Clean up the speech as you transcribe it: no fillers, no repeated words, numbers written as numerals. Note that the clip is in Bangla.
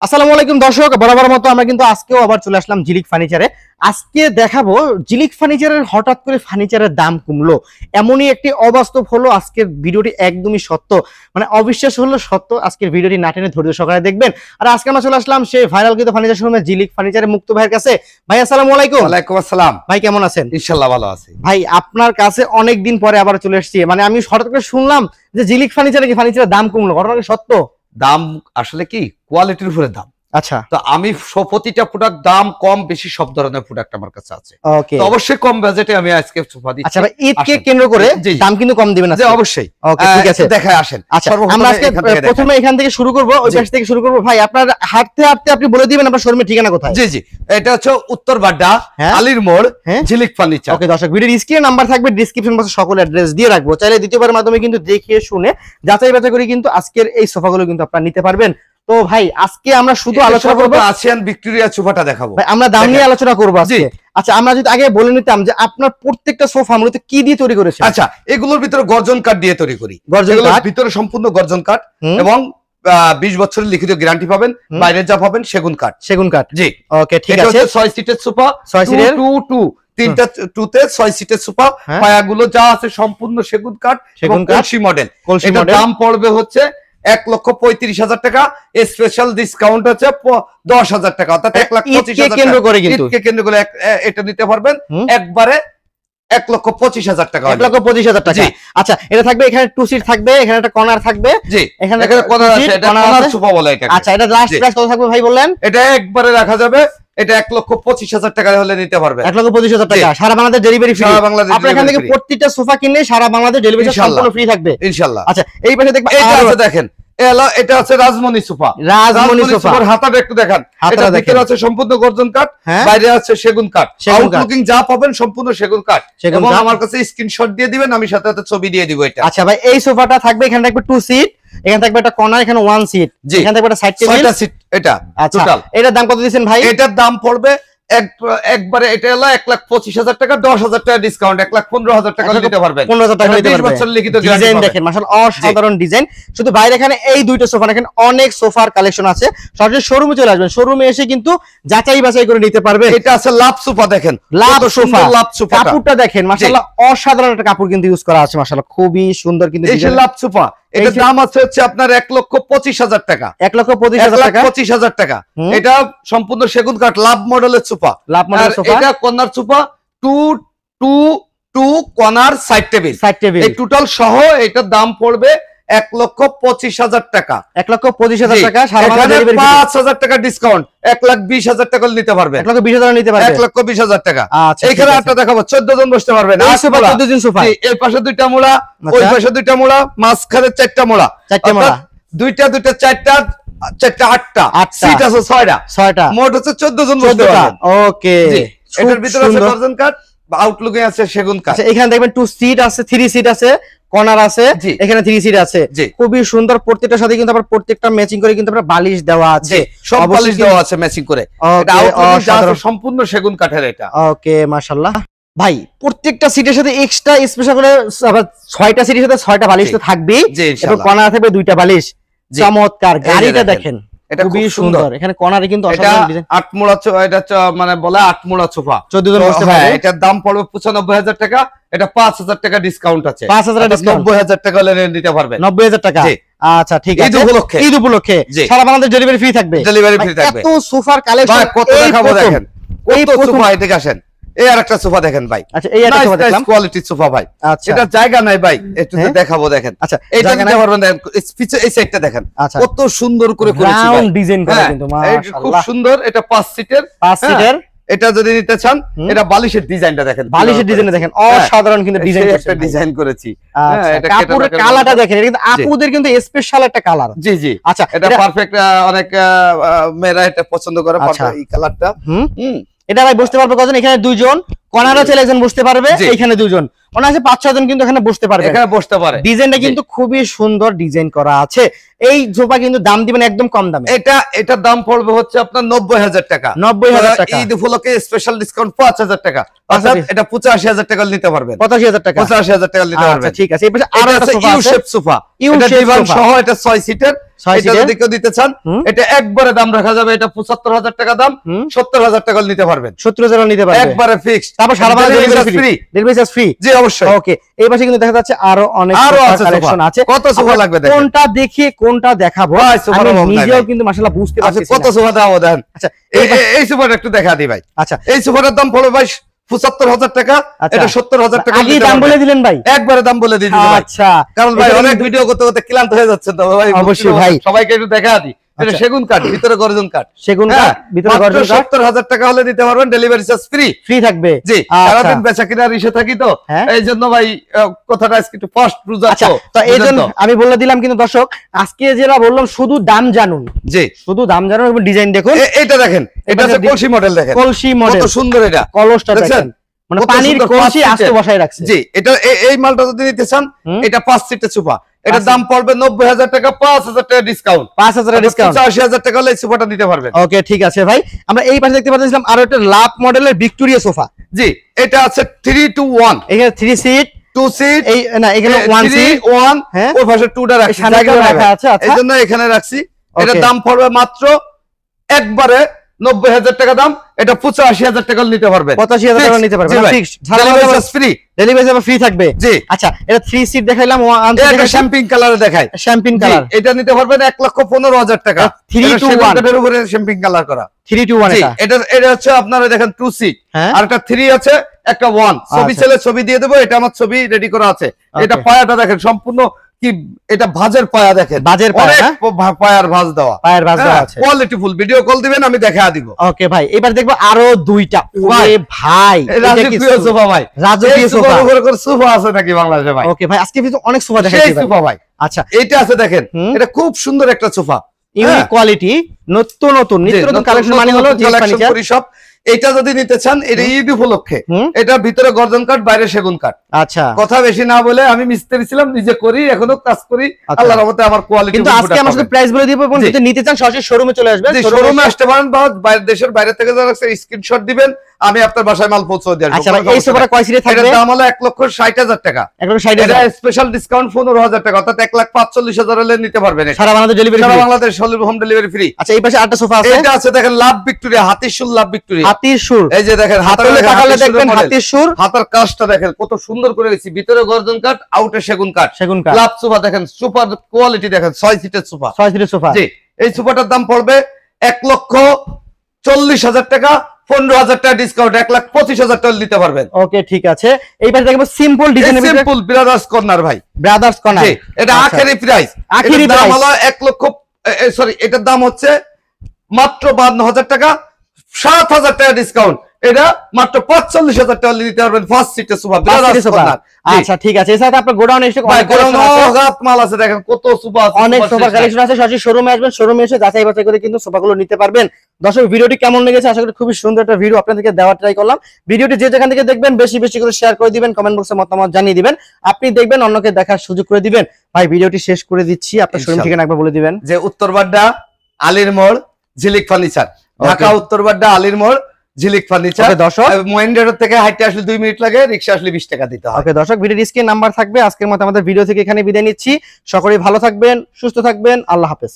আসসালামু আলাইকুম দর্শক, বরাবর মতো আমরা কিন্তু আজকেও আবার চলে আসলাম ঝিলিক ফার্নিচারে। আজকে দেখাবো ঝিলিক ফার্নিচারের হঠাৎ করে ফার্নিচারের দাম কমলো, এমনই একটি অবাস্তব হলো। আজকের ভিডিওটি একদমই সত্য, মানে অবিশ্বাস হলো সত্য। আজকের ভিডিওটি না টেনে ধৈর্য সহকারে দেখবেন। আর আজকে আমরা চলে আসলাম সেই ভাইরাল কিন্তু ফার্নিচার শোরুমে ঝিলিক ফার্নিচারে মুক্ত ভাইয়ের কাছে। ভাই আসসালামু আলাইকুম। ওয়ালাইকুম আসসালাম। ভাই কেমন আছেন? ইনশাআল্লাহ ভালো আছি। ভাই আপনার কাছে অনেকদিন পরে আবার চলে এসেছি, মানে আমি হঠাৎ করে শুনলাম যে ঝিলিক ফার্নিচারে কি ফার্নিচারের দাম কমলো, ঘটনা কি সত্য? দাম আসলে কি কোয়ালিটির উপরে দাম। আচ্ছা, তো আমি প্রতিটা প্রোডাক্ট দাম কম বেশি সব ধরনের প্রোডাক্ট আমার কাছে আছে। ওকে, তো অবশ্যই কম বাজেটে আমি আজকে সোফা দিচ্ছি। আচ্ছা ভাই, ঈদকে কেন্দ্র করে দাম কিন্তু কম দিবেন না? জি অবশ্যই। ওকে ঠিক আছে, দেখায় আসেন। আচ্ছা আমরা আজকে প্রথমে এখান থেকে শুরু করব, ওই পাশ থেকে শুরু করব। ভাই আপনার হাঁটতে হাঁটতে আপনি বলে দিবেন আপনার শোরুমের ঠিকানা কোথায়? জি জি, এটা হচ্ছে উত্তর বাড্ডা আলীর মোড়, ঝিলিক ফার্নিচার। ওকে দর্শক, ভিডিওর স্ক্রিনে নাম্বার থাকবে, ডেসক্রিপশন বক্সে সকল অ্যাড্রেস দিয়ে রাখবো। চাইলে দ্বিতীয়বারের মাধ্যমে কিন্তু দেখে শুনে যাচাই বাছাই করে কিন্তু আজকের এই সোফাগুলো কিন্তু আপনারা নিতে পারবেন। তো ভাই আজকে আমরা শুধু আলোচনা করব আসিয়ান ভিক্টোরিয়া সোফাটা দেখাবো। ভাই আমরা দাম নিয়ে আলোচনা করব আজকে। আচ্ছা আমরা যদি আগে বলে নিতাম যে আপনার প্রত্যেকটা সোফা মূলত কি দিয়ে তৈরি করেছেন? আচ্ছা, এগুলোর ভিতরে গর্জন কাঠ দিয়ে তৈরি করি। গর্জন কাঠ ভিতরে সম্পূর্ণ গর্জন কাঠ এবং 20 বছরের লিখিত গ্যারান্টি পাবেন। বাইরে যা পাবেন সেগুন কাঠ। সেগুন কাঠ, জি ওকে ঠিক আছে। 6 সিটের সোফা, 6 সিটের তিনটা টুতে 6 সিটের সোফা। পায়াগুলো যা আছে সম্পূর্ণ সেগুন কাঠ, সেগুন কাঠ কলসি মডেল। এটার দাম পড়বে হচ্ছে 1,35,000 টাকা। স্পেশাল ডিসকাউন্ট হচ্ছে 10,000 টাকা, অর্থাৎ 1,25,000 কেন্দ্র করে কিন্তু কেন্দ্র করে এটা নিতে পারবেন একবারে 1,25,000 টাকা। 1,25,000 টাকা। আচ্ছা এটা থাকবে, এখানে 2 সিট থাকবে, এখানে একটা কর্নার থাকবে। জি এখানে কর্নার আছে, এটা কর্নার সোফা বলে এটা। আচ্ছা এটা লাস্ট প্রাইস কত থাকবে ভাই বললেন? এটা একবারে রাখা যাবে, এটা 1,25,000 টাকা হলে নিতে পারবে। 1,25,000 টাকা, সারা বাংলাদেশ ডেলিভারি ফ্রি। আপনার এখান থেকে প্রত্যেকটা সোফা কিনলে সারা বাংলাদেশ ডেলিভারি সম্পূর্ণ ফ্রি থাকবে ইনশাআল্লাহ। আচ্ছা এই পাশে দেখবেন এটা আছে, দেখেন এটা আছে রাজমণি সোফা। রাজমণি সোফার হাতাটা একটু দেখান। এটা ভিতরে আছে সম্পূর্ণ গর্জন কাঠ, বাইরে আছে সেগুন কাঠ। আউটলুকিং যা পাবেন সম্পূর্ণ সেগুন কাঠ। এবং আমার কাছে স্ক্রিনশট দিয়ে দিবেন, আমি সাথে সাথে ছবি দিয়ে দিব এটা। আচ্ছা ভাই এই সোফাটা থাকবে, এখানে থাকবে 2 সিট, এখানে থাকবে একটা কর্নার, এখানে 1 সিট, এখানে থাকবে একটা সাইড টেবিল, 6টা সিট। এটা টোটাল এটার দাম কত দিবেন ভাই? এটার দাম পড়বে একবারে এটা হলো 1,25,000 টাকা, 10,000 টাকা ডিসকাউন্ট, 1,15,000 টাকা নিতে পারবেন। 15,000 টাকা নিতে পারবেন। 20 বছর লিখিত ডিজাইন দেখেন মাশাআল্লাহ, অসাধারণ ডিজাইন। শুধু বাইরে এখানে এই দুইটা সোফা দেখেন, অনেক সোফার কালেকশন আছে। সরাসরি শোরুমে চলে আসবেন, শোরুমে এসে কিন্তু যাচাই বাছাই করে নিতে পারবেন। এটা আছে লাভ সোফা, দেখেন লাভ সোফা, লাভ সোফা কাপড়টা দেখেন মাশাআল্লাহ, অসাধারণ একটা কাপড় কিন্তু ইউজ করা আছে মাশাআল্লাহ, খুবই সুন্দর কিন্তু এই যে লাভ সোফা। এটার দাম আছে হচ্ছে আপনার 1,25,000 টাকা। 1,25,000 টাকা, 1,25,000 টাকা। এটা সম্পূর্ণ সেগুন কাঠ, লাভ মডেলের সোফা। লাভ মডেলের সোফা। এটা corner sofa, 2 corner side table. এই টোটাল সহ এটার দাম পড়বে 1,25,000 টাকা। 1,25,000 টাকা, সারা বাংলাদেশ ডেলিভারি ফ্রি। 5,000 টাকা ডিসকাউন্ট, 1,20,000 টাকা নিতে পারবে। 1,20,000 নিতে পারবে। 1,20,000 টাকা। আচ্ছা এখানে আটটা দেখাবো, 14 জন বসতে পারবেন। 14 জন সোফা। এই পাশে 2টা মোড়া, ওই পাশে 2টা মোড়া, মাঝখানে 4টা মোড়া। 4টা মোড়া, 2টা 4টা 8টা সিট আছে, 6টা মোট হচ্ছে 14 জন বসতে পারবেন। ওকে, এটার ভিতরে আছে গর্জন কাঠ, আউটলুকে আছে সেগুন কাঠ। আচ্ছা এখানে দেখবেন 2 সিট আছে, 3 সিট আছে, কর্নার আছে, এখানে 3 সিট আছে। খুবই সুন্দর, প্রত্যেকটার সাথে কিন্তু আবার প্রত্যেকটা ম্যাচিং করে কিন্তু আপনার বালিশ দেওয়া আছে, সব বালিশ দেওয়া আছে ম্যাচিং করে। এটা আউটলুক সম্পূর্ণ সেগুন কাঠের এটা। ওকে মাশাআল্লাহ। ভাই প্রত্যেকটা সিটের সাথে এক্সট্রা স্পেশাল করে 6টা সিটের সাথে 6টা বালিশ তো থাকবেই, এবং কর্নার থাকবে 2টা বালিশ। চমৎকার, গাড়িটা দেখেন এটা খুবই সুন্দর। এখানে কর্নারে কিন্তু অসাধারণ ডিজাইন। 8 মোড়া, এটা মানে বলে 8 মোড়া সোফা, 14 জন বসতে পারবে। এটার দাম পড়বে 95,000 টাকা। এটা 5,000 টাকা ডিসকাউন্ট আছে। 5,000 ডিসকাউন্ট, 90,000 টাকা হলে নিতে পারবে। 90,000 টাকা। আচ্ছা ঠিক আছে, ঈদ উপলক্ষে সারা বাংলাদেশ ডেলিভারি ফ্রি থাকবে। ডেলিভারি ফ্রি থাকবে। এত সোফার কালেকশন কত দেখাবো, দেখেন কত সোফা। এদিকে আসেন, এই আরেকটা সোফা দেখেন ভাই। আচ্ছা এই একটা সোফা দেখলাম, কোয়ালিটির সোফা ভাই। এটা জায়গা নাই ভাই, একটু দেখাবো দেখেন। আচ্ছা এটা নিতে পারবেন, দেখেন এই সাইডটা দেখেন কত সুন্দর করে করেছি ভাই, ডিজাইন করা কিন্তু মাশাআল্লাহ খুব সুন্দর। এটা 5 সিটের, 5 সিটের। এটা যদি নিতে চান, এটা বালিশের ডিজাইনটা দেখেন, বালিশের ডিজাইনটা দেখেন, অসাধারণ কিন্তু ডিজাইন একটা ডিজাইন করেছি। এটা কাপড়ের কালারটা দেখেন, এটা কিন্তু আপুদের কিন্তু স্পেশাল একটা কালার। জি জি, আচ্ছা এটা পারফেক্ট, অনেক মেয়েরা এটা পছন্দ করে এই কালারটা। এটা ভাই বসতে পারবে কজন? এখানে 2 জন, কর্নারও চলে একজন বসতে পারবে, এখানে 2 জন, মনে আছে 5-6 জন কিন্তু এখানে বসতে পারবে, এখানে বসতে পারে। ডিজাইনটা কিন্তু খুবই সুন্দর ডিজাইন করা আছে। এই সোফা কিন্তু দাম দিবেন একদম কম দামে। এটার দাম পড়বে হচ্ছে আপনার 90,000 টাকা। 90,000 টাকা। ঈদ উপলক্ষে স্পেশাল ডিসকাউন্ট 5,000 টাকা, অর্থাৎ এটা 85,000 টাকা নিতে পারবেন। 85,000 টাকা, 85,000 টাকা নিতে পারবেন। আচ্ছা ঠিক আছে। এই পাশে আরো একটা সোফা আছে, ইউ শেপ সোফা, এটা ডিভান সহ, এটা 6 সিটের, এটা যদি কেউ দিতে চান এটা একবারে দাম রাখা যাবে, এটা ৭৫,০০০ টাকা দাম, ৭০,০০০ টাকা নিতে পারবেন, ৭০,০০০ নিতে পারবেন একবারে ফিক্সড। তারপর সারা বাংলাদেশ ডেলিভারি চার্জ ফ্রি। জি অবশ্যই। ওকে, এই পাশে কিন্তু দেখা যাচ্ছে আরো অনেক কালেকশন আছে। কত সোফা লাগবে দেখেন, কোনটা দেখে কোনটা দেখাবো আমি নিজেও কিন্তু মাশাআল্লাহ বুঝতে পারছি কত সোফা দাও দেন। আচ্ছা এই সোফাটা একটু দেখা দিই ভাই। আচ্ছা এই সোফাটার দাম পড়বে ভাই ৭৫,০০০ টাকা, এটা ৭০,০০০ টাকা। আগে দাম বলে দিলেন ভাই? একবারে দাম বলে দিয়ে দিলাম। আচ্ছা, কারণ ভাই অনেক ভিডিও করতে করতে ক্লান্ত হয়ে যাচ্ছে তো ভাই, অবশ্যই ভাই সবাইকে একটু দেখা দিই। এটা সেগুন কাঠ, ভিতরে গর্জন কাঠ, সেগুন কাঠ, ভিতরে গর্জন কাঠ। ৭০,০০০ টাকা হলে দিতে পারবেন, ডেলিভারি চার্জ ফ্রি থাকবে। জি, সারাদিন বেচা কিনার ইসে থাকি তো, এই জন্য ভাই কথাটা আজকে একটু ফাস্ট বুঝাচ্ছো। তো এই জন্য আমি বলে দিলাম কিন্তু দর্শক, আজকে যেটা বললাম শুধু দাম জানুন। জি, শুধু দাম জানুন এবং ডিজাইন দেখুন। এটা দেখেন, এটা হচ্ছে কলসি মডেল, দেখেন কলসি মডেল, কত সুন্দর এটা, কলসটা দেখেন, মানে পানির কলসি আস্তে বসায় রাখছে। জি, এটা এই মালটা যদি নিতে চান, এটা 5 সিটের সোফা, এটার দাম পড়বে ৯০,০০০ টাকা, ৫,০০০ টাকা ডিসকাউন্ট, ৫,০০০ ডিসকাউন্ট, ৮৫,০০০ টাকা হলে এই সোফাটা নিতে পারবেন। ওকে ঠিক আছে ভাই। আমরা এই পাশে দেখতে পাচ্ছিলাম আরো একটা লাভ মডেলের ভিক্টোরিয়া সোফা। জি, এটা আছে 3 to 1, এখানে 3 সিট, 2 সিট, এই না এখানে 1 সিট 1, ওই পাশে 2টা রাখছি, রাখা আছে। আচ্ছা, এইজন্য এখানে রাখছি। এটার দাম পড়বে মাত্র একবারে ৯০,০০০ টাকা দাম, এটা ৮৫,০০০ টাকা নিতে পারবেন, ৮৫,০০০ টাকা নিতে পারবেন fixed, delivery charge free, delivery charge free থাকবে। জি আচ্ছা, এটা 3 সিট দেখাইলাম, এটা শ্যাম্পিং কালারে দেখাই, শ্যাম্পিং কালার, এটা নিতে পারবেন ১,১৫,০০০ টাকা, 3 to 1 এর উপরে শ্যাম্পিং কালার করা, 3 to 1 এটা হচ্ছে আপনারা দেখেন 2 সিট, আর একটা 3 আছে, একটা 1 ছবি ছেলে ছবি দিয়ে দেবো, এটা আমার ছবি রেডি করা আছে। এটা পায়াটা দেখেন সম্পূর্ণ কি, এটা ভাজের পায়া দেখেন, ভাজের পায়া, পায়ার ভাজ দেওয়া, পায়ার ভাজ দেওয়া আছে, কোয়ালিটি ফুল। ভিডিও কল দিবেন, আমি দেখা দিব। ওকে ভাই, এবার দেখবো আরো দুইটা। ওরে ভাই, রাজকীয় সোফা ভাই, রাজকীয় সোফা, উপরে করে সোফা আছে নাকি বাংলাদেশে ভাই? ওকে ভাই, আজকে কিন্তু অনেক সোফা দেখাচ্ছি ভাই। সোফা ভাই, আচ্ছা এইটা আছে দেখেন, এটা খুব সুন্দর একটা সোফা, ইউনিক কোয়ালিটি, নিত্য নতুন কালেকশন, মানে হলো জিনিস ফার্নিচার সব। এটা যদি নিতে চান, এটা ঈদ উপলক্ষে, এটার ভিতরে গর্জন কাঠ, বাইরে সেগুন কাঠ। আচ্ছা, কথা বেশি না বলে, আমি মিস্ত্রি ছিলাম, নিজে করি, এখনো কাজ করি, আল্লাহর রহমতে আমার কোয়ালিটি। কিন্তু আজকে আমরা শুধু প্রাইস বলে দিব, এবং যদি নিতে চান সরাসরি শোরুমে চলে আসবেন, শোরুমে আসতে পারেন, বা দেশের বাইরে থেকে যারা স্ক্রিনশট দিবেন, আমি আপনার বাসায় মাল পৌঁছে দিয়ে আসবো। আচ্ছা, এই সোফাটা কয় সিটে থাকবে? এর দাম হলো ১,৬০,০০০ টাকা, ১,৬০,০০০, এটা স্পেশাল ডিসকাউন্ট ১৫,০০০ টাকা, অর্থাৎ ১,৪৫,০০০ হলে নিতে পারবেন। সারা বাংলাদেশ ডেলিভারি, সারা বাংলাদেশ হোম ডেলিভারি ফ্রি। আচ্ছা, এই পাশে আরেকটা সোফা আছে, এটা আছে দেখেন লাভ ভিক্টোরিয়া, হাতির সুর, লাভ ভিক্টোরিয়া, হাতির সুর, এই যে দেখেন, হাতলে তাকালে দেখবেন হাতির সুর, হাতার কাজটা দেখেন কত সুন্দর করে গেছি, ভিতরে গর্জন কাঠ, আউটে সেগুন কাঠ, সেগুন কাঠ। লাভ সোফা দেখেন, সুপার কোয়ালিটি দেখেন, 6 সিটের সোফা, 6 সিটের সোফা। জি, এই সোফাটার দাম পড়বে ১,৪০,০০০ টাকা, ১৫,০০০ টাকা ডিসকাউন্ট, ১,২৫,০০০ টাকা দিতে পারবেন। ওকে ঠিক আছে। এইবার দেখবো simple design, simple brothers corner ভাই, ব্রাদার্স কর্নার, এটা আখেরি প্রাইস, আখেরি দাম প্রাইস হলো ১,০০,০০০, সরি, এটার দাম হচ্ছে মাত্র ৫২,০০০ টাকা, ৭,০০০ টাকা ডিসকাউন্ট, এটা মাত্র ৪৫,০০০ টাকা দিতে পারবেন, ফার্স্ট সিটের সোফা, ব্রাদার্স কর্নার। আচ্ছা ঠিক আছে। এছাড়া আপনার গোডাউনে এসে মাল আছে, দেখেন কত সোফা আছে, অনেক সোফা কালেকশন আছে। সরাসরি শোরুমে আসবেন, শোরুমে এসে যাচাই বাছাই করে কিন্তু সোফাগুলো নিতে পারবেন। দর্শক, ভিডিওটি কেমন লেগেছে? আশা করি খুবই সুন্দর একটা ভিডিও আপনাদেরকে দেওয়ার ট্রাই করলাম। ভিডিওটি যে যেখান থেকে দেখবেন বেশি বেশি করে শেয়ার করে দিবেন, কমেন্ট বক্সে মতামত জানিয়ে দিবেন, আপনি দেখবেন অন্যকে দেখার সুযোগ করে দিবেন। ভাই ভিডিওটি শেষ করে দিচ্ছি, আপনার শোরুম ঠিকানা একবার বলে দিবেন। যে উত্তরবাড্ডা আলীর মোড়, ঝিলিক ফার্নিচার, ঢাকা উত্তরবাড্ডা আলীর মোড়, ঝিলিক ফার্নিচার। দর্শক, মেইন রোড থেকে হাইটে আসলে 2 মিনিট লাগে, রিকশা আসলে 20 টাকা দিতে হয়। ওকে দর্শক, ভিডিওর স্ক্রিনে নাম্বার থাকবে। আজকের মতো আমাদের ভিডিও থেকে এখানে বিদায় নিচ্ছি। সকলেই ভালো থাকবেন, সুস্থ থাকবেন, আল্লাহ হাফেজ।